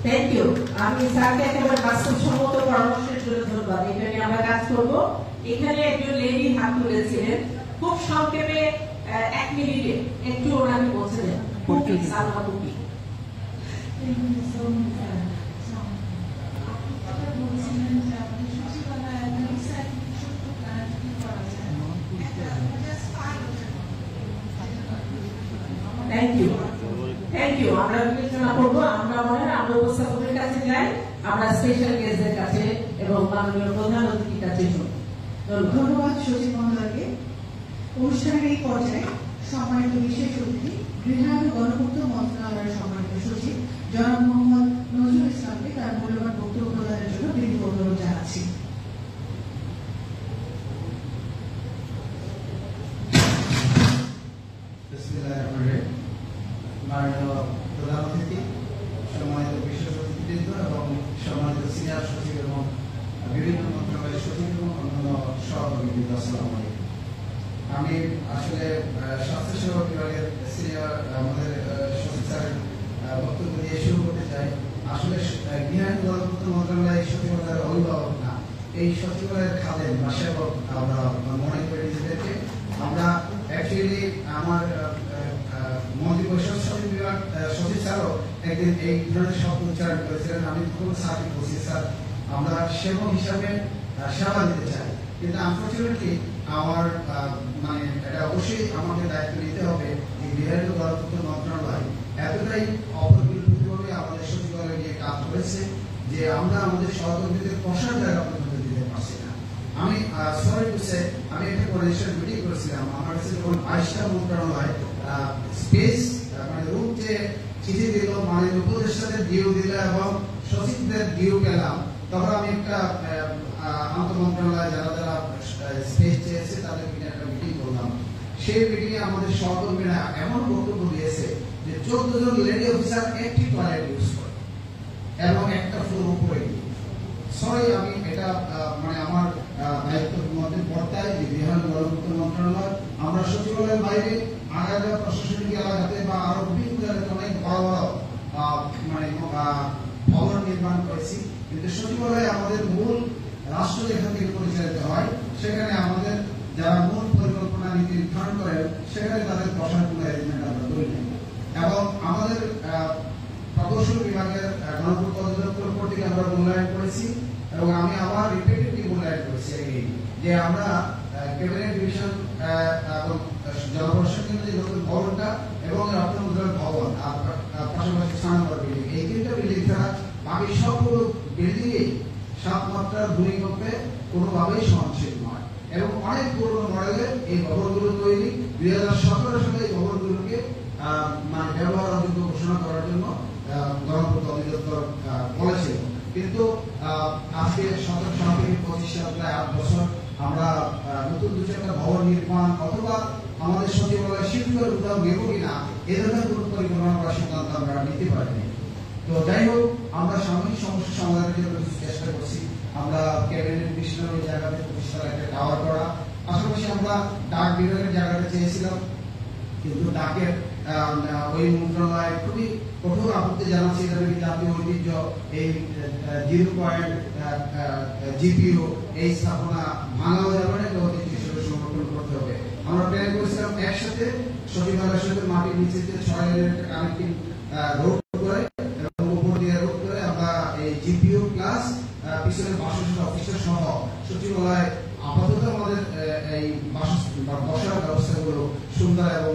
Thank you. আমি স্যারকে একেবারে বাস্তবসম্মত পরামর্শের জন্য ধন্যবাদ। এটা নিয়ে আমরা কাজ করব। এখানে একজন লেডি হাত তুলেছিলেন, খুব সংক্ষেপে 1 মিনিটে একটু ওনাকে বলতে দেন। সালমা টুপি। Thank you, thank you. আমরা বিবেচনা করবো। আমরা মনে হয় আমরা উপস্থাপকের কাছে যাই, আমরা স্পেশাল গেস্টদের কাছে এবং মাননীয় প্রধান অতিথির কাছে শুনি। ধন্যবাদ সচিব মহোদয়কে। অনুষ্ঠানের এই পর্যায়ে সম্মানিত বিশেষ অতিথি গৃহায়ন ও গণপূর্ত মন্ত্রণালয়ের সম্মানিত সচিব জনাব মোহাম্মদ নজরুল ইসলামকে তার মূল্যবান বক্তব্য প্রদানের জন্য বিনীত অনুরোধ জানাচ্ছি। মাননীয় প্রধান অতিথি, সম্মানিত বিশেষ অতিথিবৃন্দ এবং সম্মানিত সিনিয়র সচিব এবং বিভিন্ন মন্ত্রণালয়ের সচিব এবং অন্যান্য সহকর্মীবৃন্দ, আসসালামু আলাইকুম। আমি আসলে স্বাস্থ্যসেবা বিভাগের সিনিয়র আমাদের সচিব স্যারের বক্তব্য দিয়ে শুরু করতে চাই। আসলে গৃহায়ন গণপূর্ত মন্ত্রণালয় সচিবালয়ের অভিভাবক না, এই সচিবালয়ের খাদেম বা সেবক আমরা মনে করি নিজেদেরকে। আমরা অ্যাকচুয়ালি আমার মন্ত্রিপরিষদ সচিব বিভাগ সচিব স্যারও একদিন এই ধরনের শব্দ উচ্চারণ করেছিলেন। আমি তখন স্যারকে বলছি, স্যার আমরা সেবক হিসাবে সেবা দিতে চাই, কিন্তু আনফর্চুনেটলি আমার মানে এটা অবশ্যই আমাকে দায়িত্ব নিতে হবে যে গৃহায়ন গণপূর্ত মন্ত্রণালয় এতটাই অপরিকল্পিতভাবে আমাদের সচিবালয় নিয়ে কাজ করেছে যে আমরা আমাদের সহকর্মীদের প্রসার জায়গা পর্যন্ত দিতে পারছি না। আমি সরি টু সে, আমি একটা কোঅর্ডিনেশন মিটিং করেছিলাম। আমার কাছে যখন 22টা মন্ত্রণালয় স্পেস মানে রুম যে চিঠি দিল, মানে উপদেষ্টাদের ডিউ দিল এবং সচিবদের ডিউ পেলাম, তখন আমি একটা আন্তঃমন্ত্রণালয় যারা যারা স্পেস চেয়েছে তাদের নিয়ে একটা মিটিং করলাম। সেই মিটিং এ আমাদের সহকর্মীরা এমন বক্তব্য দিয়েছে যে 14 জন লেডি অফিসার একটি টয়লেট ইউজ করে এবং একটা ফ্লোর উপরে। সরি, আমি এটা মানে আমার দায়িত্বের মধ্যে পড়তায় যে গৃহায়ন গণপূর্ত মন্ত্রণালয় আমরা সচিবালয়ের বাইরে আলাদা প্রশাসনিক এলাকাতে বা আরো বিভিন্ন জায়গাতে অনেক বড় বড় মানে ভবন নির্মাণ করেছি, কিন্তু সচিবালয়ে আমাদের মূল রাষ্ট্র যেখান থেকে পরিচালিত হয় সেখানে আমাদের যারা মূল পরিকল্পনা নীতি নির্ধারণ করেন সেখানে তাদের প্রশাসনিক অ্যারেঞ্জমেন্ট আমরা করি না। এবং আমাদের প্রকৌশল বিভাগের গণপূর্ত অধিদপ্তর কর্তৃক আমরা মূল্যায়ন করেছি এবং আমি আবার রিপিটেডলি মূল্যায়ন করেছি যে আমরা ক্যাবিনেট ডিভিশন এবং জনপ্রশাসন কেন্দ্রের যে নতুন ভবনটা এবং রত্ন মুদ্রার ভবন পাশাপাশি স্থানান্তর বিল্ডিং, এই 3টা বিল্ডিং ছাড়া বাকি সবগুলো বিল্ডিং এই 7 মাত্রার ভূমিকম্পে কোনোভাবেই সহনশীল নয় এবং অনেক পুরনো মডেলের এই ভবনগুলো তৈরি। 2017 সালে এই ভবনগুলোকে মানে ব্যবহার অযোগ্য ঘোষণা করার জন্য গণপূর্ত অধিদপ্তর বলেছিল, কিন্তু আজকে 17 সাল থেকে 25 সাল, প্রায় 8 বছর আমরা নতুন 2-4টা ভবন নির্মাণ অথবা আমাদের সচিবালয় শিল্পের উদ্যোগ নেব কিনা এ ধরনের কোনো পরিকল্পনা করার সিদ্ধান্ত আমরা নিতে পারিনি। তো যাই হোক, আমরা সাময়িক সমস্যা সমাধানের জন্য চেষ্টা করছি। আমরা ক্যাবিনেট মিশনের জায়গাতে প্রতিষ্ঠার একটা টাওয়ার করা, পাশাপাশি আমরা ডাক বিভাগের জায়গাতে চেয়েছিলাম, কিন্তু ডাকের ওই মন্ত্রণালয় খুবই কঠোর আপত্তি জানাচ্ছে। জাতীয় ঐতিহ্য এই 0 পয়েন্ট জিপিও এই স্থাপনা ভাঙাও যাবে না, ঐতিহ্য হিসেবে সংরক্ষণ করতে হবে। আমরা প্ল্যান করেছিলাম একসাথে সচিবালয়ের সাথে মাটির নিচে 6 লেনের একটা কানেক্টিং রোড করে এবং উপর দিয়ে রোড করে আমরা এই জিপিও প্লাস পিছনে 62 অফিসার সহ সচিবালয় আপাতত আমাদের এই বসার ব্যবস্থাগুলো সুন্দর এবং